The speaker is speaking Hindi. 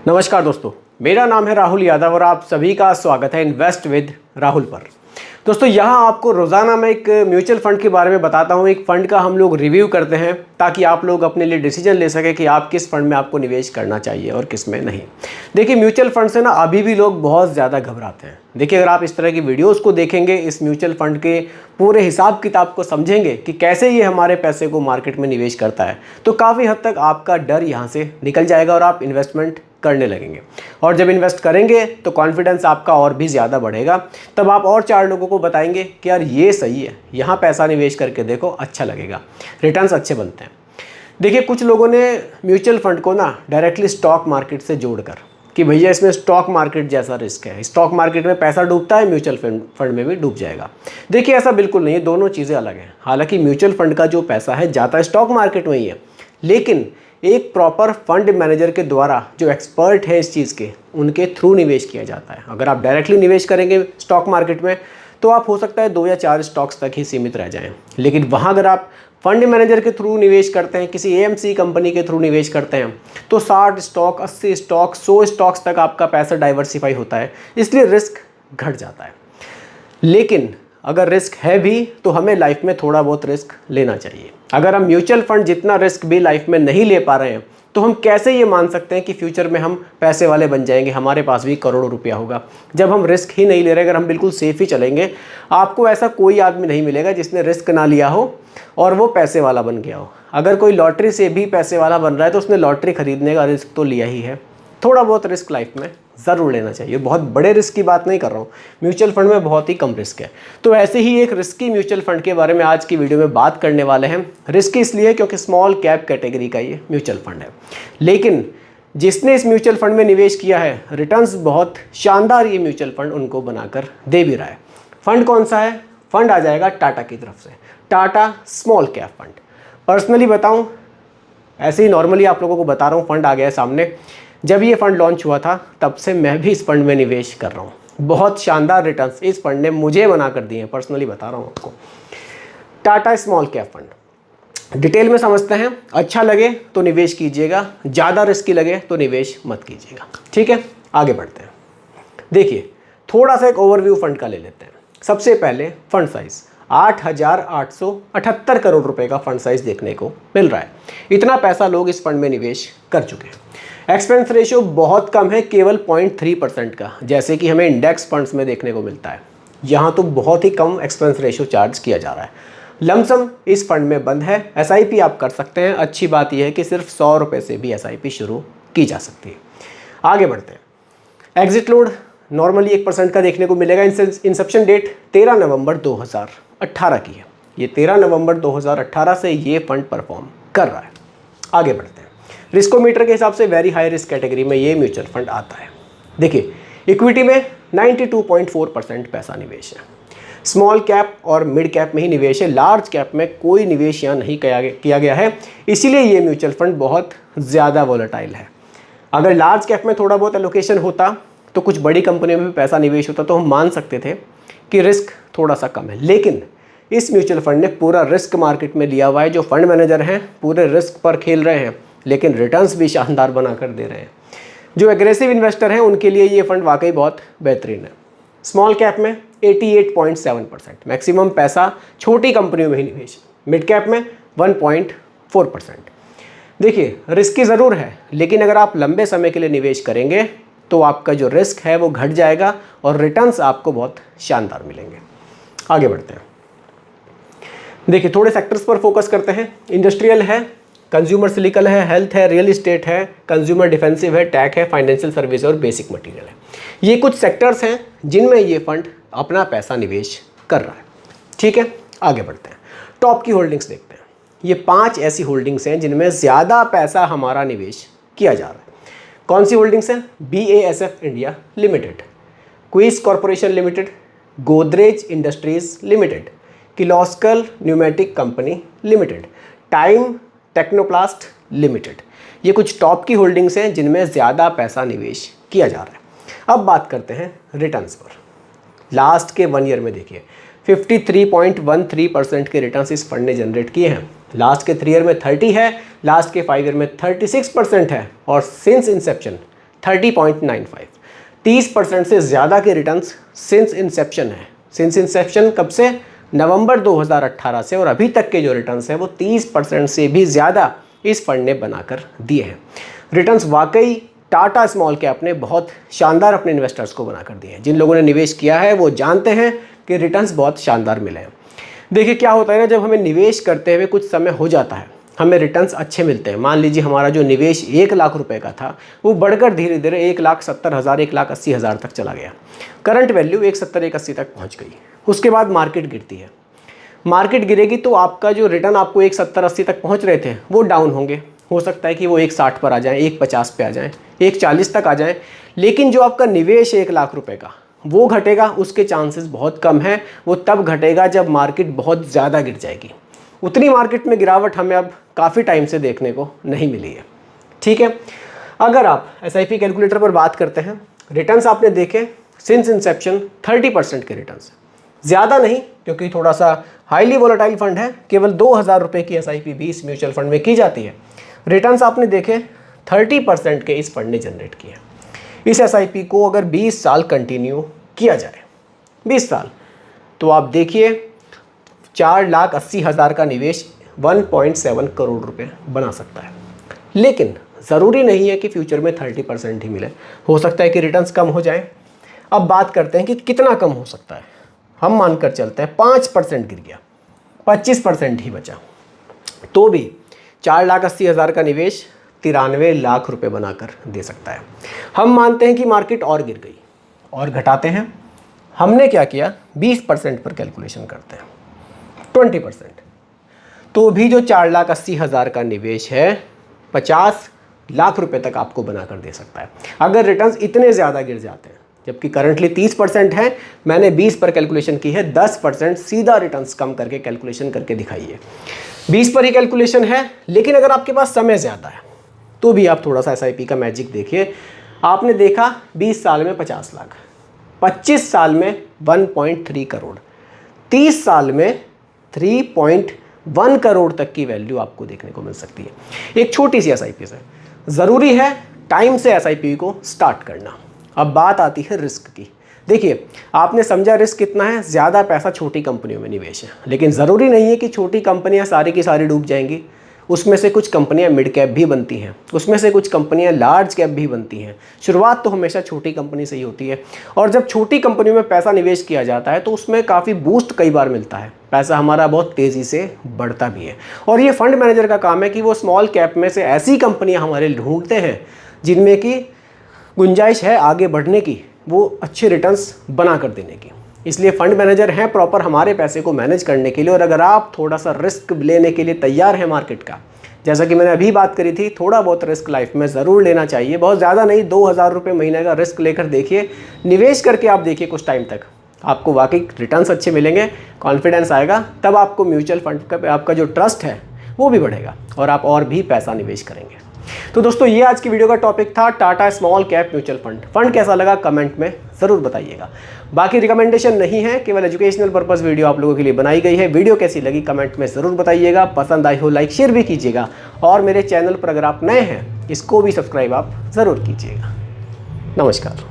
नमस्कार दोस्तों, मेरा नाम है राहुल यादव और आप सभी का स्वागत है इन्वेस्ट विद राहुल पर। दोस्तों यहाँ आपको रोज़ाना मैं एक म्यूचुअल फ़ंड के बारे में बताता हूँ। एक फ़ंड का हम लोग रिव्यू करते हैं ताकि आप लोग अपने लिए डिसीजन ले सकें कि आप किस फ़ंड में आपको निवेश करना चाहिए और किस में नहीं। देखिए म्यूचुअल फ़ंड से ना अभी भी लोग बहुत ज़्यादा घबराते हैं। देखिए अगर आप इस तरह की वीडियोस को देखेंगे, इस म्यूचुअल फ़ंड के पूरे हिसाब किताब को समझेंगे कि कैसे ये हमारे पैसे को मार्केट में निवेश करता है, तो काफ़ी हद तक आपका डर यहाँ से निकल जाएगा और आप इन्वेस्टमेंट करने लगेंगे। और जब इन्वेस्ट करेंगे तो कॉन्फिडेंस आपका और भी ज़्यादा बढ़ेगा। तब आप और 4 लोगों को बताएंगे कि यार ये सही है, यहाँ पैसा निवेश करके देखो, अच्छा लगेगा, रिटर्न्स अच्छे बनते हैं। देखिए कुछ लोगों ने म्यूचुअल फंड को ना डायरेक्टली स्टॉक मार्केट से जोड़कर कि भैया इसमें स्टॉक मार्केट जैसा रिस्क है, स्टॉक मार्केट में पैसा डूबता है, म्यूचुअल फंड में भी डूब जाएगा। देखिए ऐसा बिल्कुल नहीं है, दोनों चीज़ें अलग हैं। हालांकि म्यूचुअल फंड का जो पैसा है जाता है स्टॉक मार्केट में ही है, लेकिन एक प्रॉपर फंड मैनेजर के द्वारा जो एक्सपर्ट है इस चीज़ के, उनके थ्रू निवेश किया जाता है। अगर आप डायरेक्टली निवेश करेंगे स्टॉक मार्केट में तो आप हो सकता है 2 या 4 स्टॉक्स तक ही सीमित रह जाएं। लेकिन वहाँ अगर आप फंड मैनेजर के थ्रू निवेश करते हैं, किसी एएमसी कंपनी के थ्रू निवेश करते हैं, तो 60 स्टॉक, 80 स्टॉक, 100 स्टॉक्स तक आपका पैसा डाइवर्सिफाई होता है, इसलिए रिस्क घट जाता है। लेकिन अगर रिस्क है भी तो हमें लाइफ में थोड़ा बहुत रिस्क लेना चाहिए। अगर हम म्यूचुअल फंड जितना रिस्क भी लाइफ में नहीं ले पा रहे हैं तो हम कैसे ये मान सकते हैं कि फ्यूचर में हम पैसे वाले बन जाएंगे, हमारे पास भी करोड़ों रुपया होगा, जब हम रिस्क ही नहीं ले रहे। अगर हम बिल्कुल सेफ ही चलेंगे, आपको ऐसा कोई आदमी नहीं मिलेगा जिसने रिस्क ना लिया हो और वो पैसे वाला बन गया हो। अगर कोई लॉटरी से भी पैसे वाला बन रहा है तो उसने लॉटरी खरीदने का रिस्क तो लिया ही है। थोड़ा बहुत रिस्क लाइफ में ज़रूर लेना चाहिए। बहुत बड़े रिस्क की बात नहीं कर रहा हूँ, म्यूचुअल फंड में बहुत ही कम रिस्क है। तो ऐसे ही एक रिस्की म्यूचुअल फंड के बारे में आज की वीडियो में बात करने वाले हैं। रिस्की इसलिए क्योंकि स्मॉल कैप कैटेगरी का ये म्यूचुअल फंड है, लेकिन जिसने इस म्यूचुअल फंड में निवेश किया है, रिटर्न्स बहुत शानदार ये म्यूचुअल फंड उनको बनाकर दे भी रहा है। फंड कौन सा है? फंड आ जाएगा टाटा की तरफ से, Tata small cap fund. Personally बताऊँ, ऐसे ही नॉर्मली आप लोगों को बता रहा हूँ, फंड आ गया है सामने। जब ये फंड लॉन्च हुआ था तब से मैं भी इस फंड में निवेश कर रहा हूँ। बहुत शानदार रिटर्न्स इस फंड ने मुझे बना कर दिए हैं, पर्सनली बता रहा हूँ आपको। Tata small cap fund detail में समझते हैं। अच्छा लगे तो निवेश कीजिएगा, ज़्यादा रिस्की लगे तो निवेश मत कीजिएगा। ठीक है, आगे बढ़ते हैं। देखिए थोड़ा सा एक ओवरव्यू फंड का ले लेते हैं। सबसे पहले फंड साइज 8,878 करोड़ रुपए का फंड साइज देखने को मिल रहा है। इतना पैसा लोग इस फंड में निवेश कर चुके हैं। एक्सपेंस रेशियो बहुत कम है, केवल 0.3% का, जैसे कि हमें इंडेक्स फंड्स में देखने को मिलता है। यहाँ तो बहुत ही कम एक्सपेंस रेशियो चार्ज किया जा रहा है। लमसम इस फंड में बंद है। एसआईपी आप कर सकते हैं। अच्छी बात यह है कि सिर्फ 100 रुपये से भी एसआईपी शुरू की जा सकती है। आगे बढ़ते हैं। एग्जिट लोड नॉर्मली 1% का देखने को मिलेगा। इंसेप्शन डेट 13 नवंबर 2018 की है। ये 13 नवंबर 2018 से ये फंड परफॉर्म कर रहा है। आगे बढ़ते हैं। रिस्कोमीटर के हिसाब से वेरी हाई रिस्क कैटेगरी में ये म्यूचुअल फंड आता है। देखिए इक्विटी में 92.4% पैसा निवेश है। स्मॉल कैप और मिड कैप में ही निवेश है। लार्ज कैप में कोई निवेश यहाँ नहीं किया गया है, इसीलिए ये म्यूचुअल फंड बहुत ज़्यादा वोलेटाइल है। अगर लार्ज कैप में थोड़ा बहुत एलोकेशन होता तो कुछ बड़ी कंपनियों में भी पैसा निवेश होता तो हम मान सकते थे कि रिस्क थोड़ा सा कम है। लेकिन इस म्यूचुअल फंड ने पूरा रिस्क मार्केट में लिया हुआ है। जो फंड मैनेजर हैं पूरे रिस्क पर खेल रहे हैं, लेकिन रिटर्न्स भी शानदार बना कर दे रहे हैं। जो एग्रेसिव इन्वेस्टर हैं उनके लिए ये फंड वाकई बहुत बेहतरीन है। स्मॉल कैप में 88.7%, मैक्सिमम पैसा छोटी कंपनियों में ही निवेश। मिड कैप में 1.4%। देखिए रिस्की ज़रूर है, लेकिन अगर आप लंबे समय के लिए निवेश करेंगे तो आपका जो रिस्क है वो घट जाएगा और रिटर्न्स आपको बहुत शानदार मिलेंगे। आगे बढ़ते हैं। देखिए थोड़े सेक्टर्स पर फोकस करते हैं। इंडस्ट्रियल है, कंज्यूमर सिलिकल है, हेल्थ है, रियल इस्टेट है, कंज्यूमर डिफेंसिव है, टेक है, फाइनेंशियल सर्विस और बेसिक मटेरियल है। ये कुछ सेक्टर्स हैं जिनमें ये फंड अपना पैसा निवेश कर रहा है। ठीक है, आगे बढ़ते हैं। टॉप की होल्डिंग्स देखते हैं। ये 5 ऐसी होल्डिंग्स हैं जिनमें ज़्यादा पैसा हमारा निवेश किया जा रहा है। कौन सी होल्डिंग्स हैं? BASF India limited, Quess corporation limited, Godrej industries limited, Kirloskar pneumatic company limited, Time Technoplast limited. ये कुछ टॉप की होल्डिंग्स हैं जिनमें ज़्यादा पैसा निवेश किया जा रहा है। अब बात करते हैं रिटर्न्स पर। लास्ट के 1 ईयर में देखिए 53.13% के रिटर्न्स इस फंड ने जनरेट किए हैं। लास्ट के 3 ईयर में 30 है, लास्ट के 5 ईयर में 36% है और सिंस इंसेप्शन 30.95, 30% से ज़्यादा के रिटर्न्स सिंस इंसेप्शन है। सिंस इंसेप्शन कब से? नवंबर 2018 से, और अभी तक के जो रिटर्न्स हैं वो 30% से भी ज़्यादा इस फंड ने बनाकर दिए हैं। रिटर्न्स वाकई टाटा स्मॉल कैप ने बहुत शानदार अपने इन्वेस्टर्स को बनाकर दिए हैं। जिन लोगों ने निवेश किया है वो जानते हैं कि रिटर्न्स बहुत शानदार मिले हैं। देखिए क्या होता है ना, जब हमें निवेश करते हुए कुछ समय हो जाता है, हमें रिटर्न्स अच्छे मिलते हैं। मान लीजिए हमारा जो निवेश 1 लाख रुपए का था वो बढ़कर धीरे धीरे 1,70,000, 1,80,000 तक चला गया। करंट वैल्यू 1,70, 1,80 तक पहुंच गई। उसके बाद मार्केट गिरती है। मार्केट गिरेगी तो आपका जो रिटर्न आपको 1,70, 80 तक पहुंच रहे थे वो डाउन होंगे। हो सकता है कि वो 1,60 पर आ जाएँ, 1,50 पे आ जाएँ, 1,40 तक आ जाएँ। लेकिन जो आपका निवेश 1 लाख रुपए का वो घटेगा, उसके चांसेस बहुत कम हैं। वो तब घटेगा जब मार्केट बहुत ज़्यादा गिर जाएगी। उतनी मार्केट में गिरावट हमें अब काफ़ी टाइम से देखने को नहीं मिली है। ठीक है, अगर आप SIP कैलकुलेटर पर बात करते हैं, रिटर्न्स आपने देखे सिंस इंसेप्शन 30% के रिटर्न्स, ज़्यादा नहीं क्योंकि थोड़ा सा हाईली वोलेटाइल फंड है। केवल 2,000 रुपये की SIP भी इस म्यूचुअल फंड में की जाती है। रिटर्न्स आपने देखे 30% के इस फंड ने जनरेट किए। इस SIP को अगर 20 साल कंटिन्यू किया जाए, 20 साल, तो आप देखिए 4,80,000 का निवेश 1.7 करोड़ रुपए बना सकता है। लेकिन ज़रूरी नहीं है कि फ्यूचर में 30% ही मिले, हो सकता है कि रिटर्न्स कम हो जाए। अब बात करते हैं कि कितना कम हो सकता है। हम मानकर चलते हैं 5% गिर गया, 25% ही बचा, तो भी 4,80,000 का निवेश 93 लाख रुपए बनाकर दे सकता है। हम मानते हैं कि मार्केट और गिर गई और घटाते हैं। हमने क्या किया, 20% पर कैलकुलेशन करते हैं, 20%, तो भी जो 4,80,000 का निवेश है 50 लाख रुपए तक आपको बनाकर दे सकता है। अगर रिटर्न्स इतने ज़्यादा गिर जाते हैं, जबकि करंटली 30% है, मैंने 20 पर कैलकुलेशन की है, 10% सीधा रिटर्न्स कम करके कैलकुलेशन करके दिखाइए। 20 पर ही कैलकुलेशन है, लेकिन अगर आपके पास समय ज़्यादा है तो भी आप थोड़ा सा SIP का मैजिक देखिए। आपने देखा 20 साल में 50 लाख, 25 साल में 1.3 करोड़, 30 साल में 3.1 करोड़ तक की वैल्यू आपको देखने को मिल सकती है एक छोटी सी SIP से। ज़रूरी है टाइम से SIP को स्टार्ट करना। अब बात आती है रिस्क की। देखिए आपने समझा रिस्क कितना है, ज़्यादा पैसा छोटी कंपनियों में निवेश है, लेकिन ज़रूरी नहीं है कि छोटी कंपनियां सारी की सारी डूब जाएंगी। उसमें से कुछ कंपनियां मिड कैप भी बनती हैं, उसमें से कुछ कंपनियां लार्ज कैप भी बनती हैं। शुरुआत तो हमेशा छोटी कंपनी से ही होती है, और जब छोटी कंपनियों में पैसा निवेश किया जाता है तो उसमें काफ़ी बूस्ट कई बार मिलता है, पैसा हमारा बहुत तेज़ी से बढ़ता भी है। और ये फंड मैनेजर का काम है कि वो स्मॉल कैप में से ऐसी कंपनियाँ हमारे ढूंढते हैं जिनमें की गुंजाइश है आगे बढ़ने की, वो अच्छे रिटर्न्स बना कर देने की। इसलिए फंड मैनेजर हैं प्रॉपर हमारे पैसे को मैनेज करने के लिए। और अगर आप थोड़ा सा रिस्क लेने के लिए तैयार हैं मार्केट का, जैसा कि मैंने अभी बात करी थी, थोड़ा बहुत रिस्क लाइफ में ज़रूर लेना चाहिए, बहुत ज़्यादा नहीं, 2,000 रुपये महीने का रिस्क लेकर देखिए, निवेश करके आप देखिए कुछ टाइम तक आपको वाकई रिटर्न्स अच्छे मिलेंगे, कॉन्फिडेंस आएगा, तब आपको म्यूचुअल फंड का आपका जो ट्रस्ट है वो भी बढ़ेगा और आप और भी पैसा निवेश करेंगे। तो दोस्तों ये आज की वीडियो का टॉपिक था, Tata small cap mutual fund. Fund कैसा लगा कमेंट में ज़रूर बताइएगा। बाकी रिकमेंडेशन नहीं है, केवल एजुकेशनल पर्पस वीडियो आप लोगों के लिए बनाई गई है। वीडियो कैसी लगी कमेंट में ज़रूर बताइएगा, पसंद आई हो लाइक शेयर भी कीजिएगा, और मेरे चैनल पर अगर आप नए हैं इसको भी सब्सक्राइब आप ज़रूर कीजिएगा। नमस्कार।